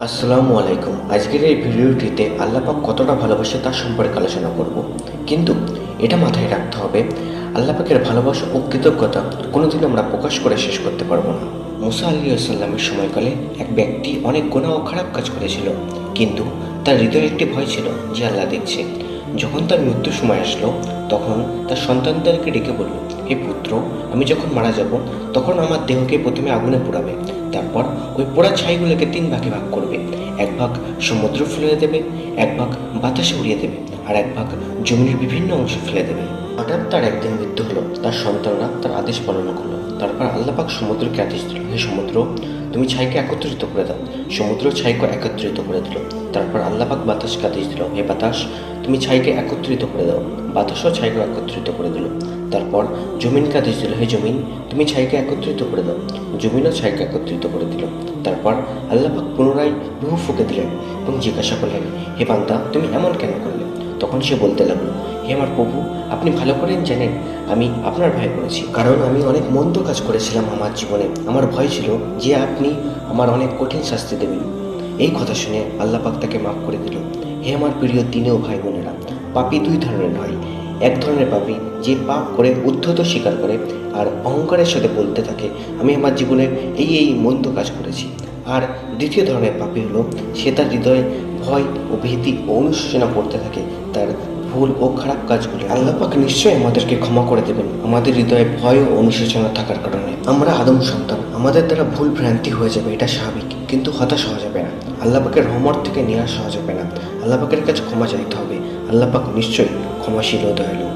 আসসালামু আলাইকুম। আজকের এই ভিডিওটিতে আল্লাহ পাক কতটা ভালোবাসে তার সম্পর্কে আলোচনা করব। কিন্তু এটা মাথায় রাখতে হবে, আল্লাহ পাকের ভালোবাসা ও কৃতজ্ঞতা কোনোদিন আমরা প্রকাশ করে শেষ করতে পারবো না। মুসা আলাইহিসসালামের সময়কালে এক ব্যক্তি অনেক গুনাহ ও খারাপ কাজ করেছিল, কিন্তু তার হৃদয়ে একটি ভয় ছিল যে আল্লাহ দেখছে। যখন তার মৃত্যুর সময় আসলো, তখন তার সন্তানদেরকে ডেকে বলল, হে পুত্র, আমি যখন মারা যাব তখন আমার দেহকে প্রথমে আগুনে পোড়াবে, তারপর ওই পোড়া ছাইগুলোকে 3 ভাগে ভাগ করবে। এক ভাগ সমুদ্র ফেলে দেবে, এক ভাগ বাতাসে উড়িয়ে দেবে, আর এক ভাগ জমির বিভিন্ন অংশে ফেলে দেবে। হঠাৎ তার একদিন মৃত্যু হলো। তার সন্তানরা তার আদেশ পালন করলো। তারপর আল্লাহ পাক সমুদ্রকে আদেশ দিল, হে সমুদ্র, তুমি ছাইকে একত্রিত করে দাও। সমুদ্র ছাইকে একত্রিত করে দিল। তারপর আল্লাহ পাক বাতাসকে আদেশ দিল, হে বাতাস, তুমি ছাইকে একত্রিত করে দাও। বাতাসও ছাইকে একত্রিত করে দিল। তারপর জমিনকে আদেশ দিল, হে জমিন, তুমি ছাইকে একত্রিত করে দাও। জমিনও ছাইকে একত্রিত করে দিল। তারপর আল্লাহ পাক পুনরায় রূহ ফুঁকে দিলেন এবং জিজ্ঞাসা করলেন, হে বান্দা, তুমি এমন কেন করলে? তখন সে বলতে লাগলো, হে আমার প্রভু, আপনি ভালো করেই জানেন আমি আপনার ভয় করেছি, কারণ আমি অনেক মন্দ কাজ করেছিলাম আমার জীবনে। আমার ভয় ছিল যে আপনি আমার অনেক কঠিন শাস্তি দেবেন। এই কথা শুনে আল্লাহ পাক তাকে মাফ করে দিল। হে আমার প্রিয় দিনেও ভাই বোনেরা, পাপী 2 ধরনের হয়। এক ধরনের পাপী যে পাপ করে উদ্ধত স্বীকার করে আর অহংকারের সাথে বলতে থাকে, আমি আমার জীবনে এই মন্দ কাজ করেছি। আর দ্বিতীয় ধরনের পাপী হলো সে তার হৃদয়ে ভয় ও ভীতি ও অনুশোচনা করতে থাকে তার ভুল ও খারাপ কাজগুলো। আল্লাহ পাক নিশ্চয়ই আমাদেরকে ক্ষমা করে দেবেন আমাদের হৃদয়ে ভয় ও অনুশোচনা থাকার কারণে। আমরা আদম সন্তান, আমাদের দ্বারা ভুল ভ্রান্তি হয়ে যাবে, এটা স্বাভাবিক, কিন্তু হতাশ হওয়া যাবে না। আল্লাহ পাকের রহমত থেকে নিরাশ হওয়া যাবে না। আল্লাহ পাকের কাছে ক্ষমা চাইতে হবে। আল্লাহ পাক নিশ্চয়ই ক্ষমাশীল ও দয়ালু।